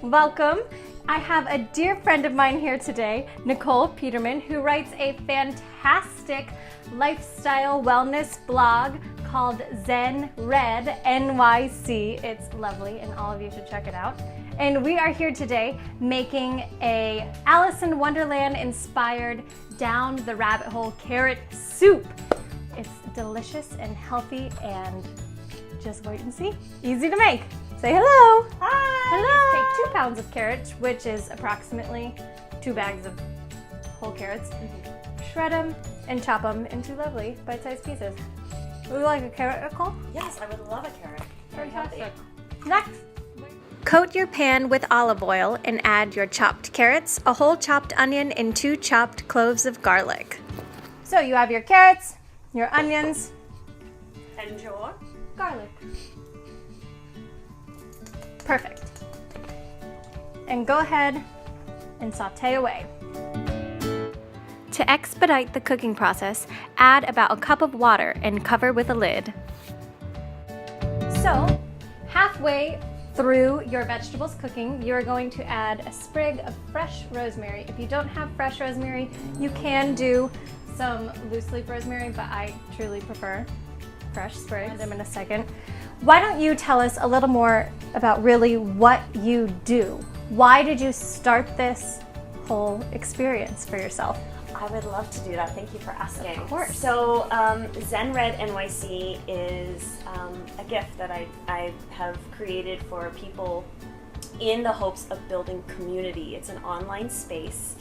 Welcome. I have a dear friend of mine here today, Nikol Peterman, who writes a fantastic lifestyle wellness blog called Zen Red NYC. It's lovely and all of you should check it out. And we are here today making a Alice in Wonderland inspired down the rabbit hole carrot soup. It's delicious and healthy and just wait and see. Easy to make. Say hello. Hi. Hello. Take 2 pounds of carrots, which is approximately 2 bags of whole carrots. Shred them and chop them into lovely bite-sized pieces. Would you like a carrot, Nicole? Yes, I would love a carrot. Very healthy. Next. Coat your pan with olive oil and add your chopped carrots, a whole chopped onion, and 2 chopped cloves of garlic. So you have your carrots, your onions, And your garlic. Perfect. And go ahead and saute away. To expedite the cooking process, add about a cup of water and cover with a lid. So, halfway through your vegetables cooking, you're going to add a sprig of fresh rosemary. If you don't have fresh rosemary, you can do some loose leaf rosemary, but I truly prefer fresh sprigs. Them in a second. Why don't you tell us a little more about really what you do? Why did you start this whole experience for yourself? I would love to do that. Thank you for asking. Of course. So, Zen Red NYC is a gift that I have created for people in the hopes of building community. It's an online space.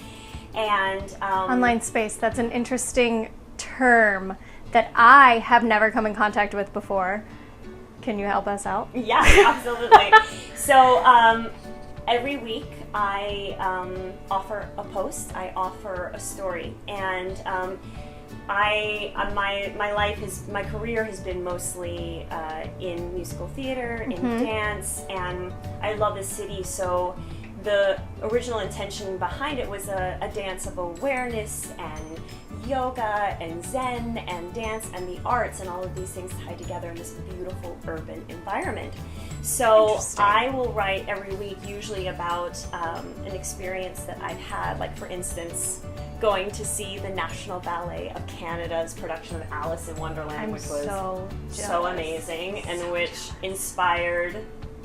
And Online space, that's an interesting term that I have never come in contact with before. Can you help us out? Yeah, absolutely. So every week I offer a post, I offer a story, and my career has been mostly in musical theater, in dance, and I love the city. So the original intention behind it was a dance of awareness and yoga and Zen and dance and the arts and all of these things tied together in this beautiful urban environment. So I will write every week usually about an experience that I've had, like for instance, going to see the National Ballet of Canada's production of Alice in Wonderland, which was so amazing and which inspired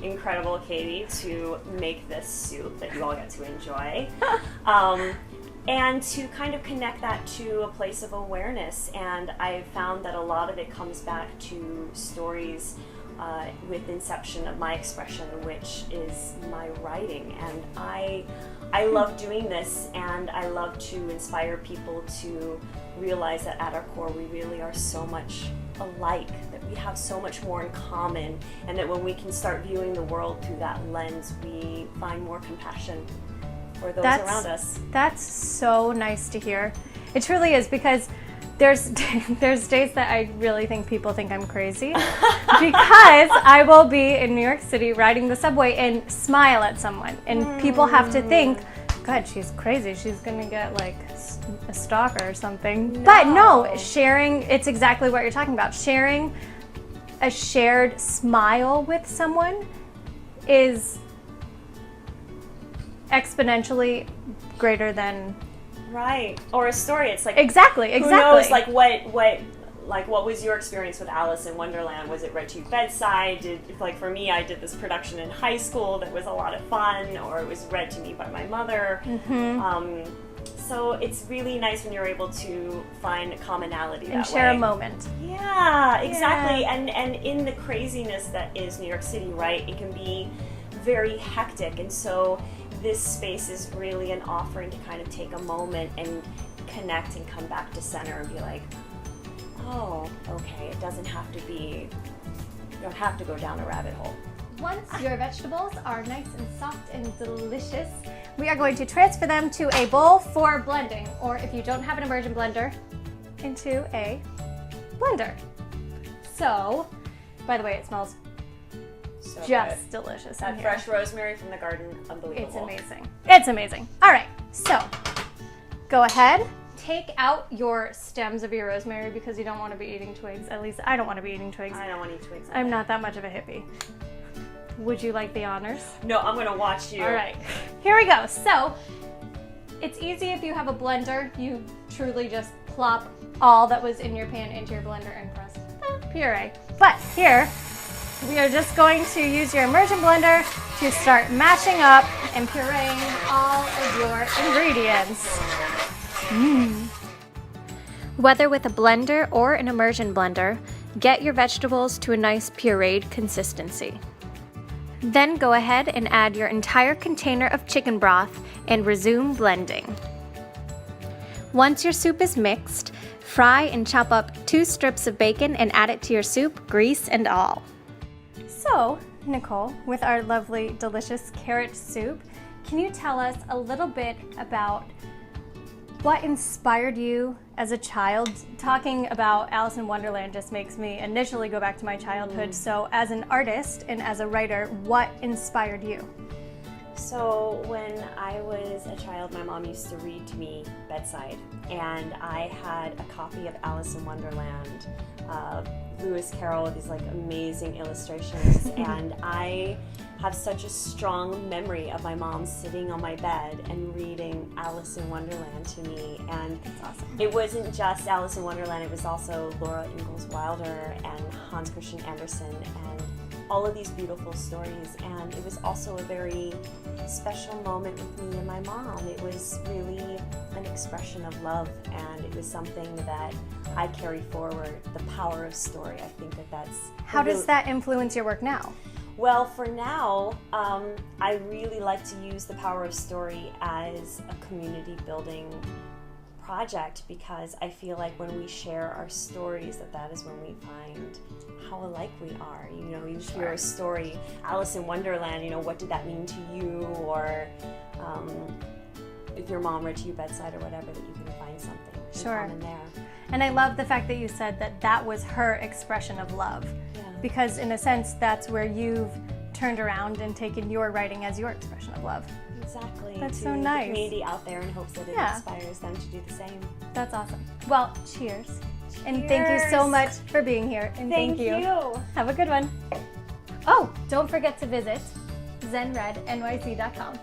incredible Katie to make this soup that you all get to enjoy. And to kind of connect that to a place of awareness. And I've found that a lot of it comes back to stories with inception of my expression, which is my writing. And I love doing this, and I love to inspire people to realize that at our core we really are so much alike, that we have so much more in common, and that when we can start viewing the world through that lens, we find more compassion for those around us. That's so nice to hear. It truly is, because there's days that I really think people think I'm crazy because I will be in New York City riding the subway and smile at someone, and people have to think, God, she's crazy. She's gonna get like a stalker or something. No. But no, sharing, it's exactly what you're talking about. Sharing a shared smile with someone is exponentially greater than or a story. It's like exactly who knows, like what was your experience with Alice in Wonderland? Was it read to you bedside? Like for me, I did this production in high school that was a lot of fun, or it was read to me by my mother. So it's really nice when you're able to find a commonality and share a moment. Yeah, exactly. Yeah. And in the craziness that is New York City, right? It can be very hectic, and so this space is really an offering to kind of take a moment and connect and come back to center and be like, oh, okay, it doesn't have to be, you don't have to go down a rabbit hole. Once your vegetables are nice and soft and delicious, we are going to transfer them to a bowl for blending, or if you don't have an immersion blender, into a blender. So, by the way, it smells so just delicious. That fresh rosemary from the garden, unbelievable. It's amazing. It's amazing. All right, so go ahead, take out your stems of your rosemary because you don't want to be eating twigs. At least I don't want to be eating twigs. I don't want to eat twigs. I'm not that much of a hippie. Would you like the honors? No, I'm gonna watch you. All right, here we go. So it's easy if you have a blender. You truly just plop all that was in your pan into your blender and press the puree. But here, we are just going to use your immersion blender to start mashing up and pureeing all of your ingredients. Whether with a blender or an immersion blender, get your vegetables to a nice pureed consistency. Then go ahead and add your entire container of chicken broth and resume blending. Once your soup is mixed, fry and chop up 2 strips of bacon and add it to your soup, grease and all. So, Nikol, with our lovely, delicious carrot soup, can you tell us a little bit about what inspired you as a child? Talking about Alice in Wonderland just makes me initially go back to my childhood. So as an artist and as a writer, what inspired you? So when I was a child, my mom used to read to me bedside, and I had a copy of Alice in Wonderland, Lewis Carroll with these like amazing illustrations, and I have such a strong memory of my mom sitting on my bed and reading Alice in Wonderland to me. And That's awesome. It wasn't just Alice in Wonderland, it was also Laura Ingalls Wilder and Hans Christian Andersen and all of these beautiful stories. And it was also a very special moment with me and my mom. It was really an expression of love, and it was something that I carry forward, the power of story. I think that's... How does that influence your work now? Well, for now, I really like to use the power of story as a community building project, because I feel like when we share our stories, that is when we find how alike we are. You know, you hear a story, Alice in Wonderland, you know, what did that mean to you? Or if your mom read to you bedside or whatever, that you can find something in common there. And I love the fact that you said that was her expression of love. Yeah. Because in a sense, that's where you've turned around and taken your writing as your expression of love. Exactly. That's to so nice. The community out there in hopes that it inspires them to do the same. That's awesome. Well, cheers. And thank you so much for being here. And thank you. Have a good one. Oh, don't forget to visit zenrednyc.com.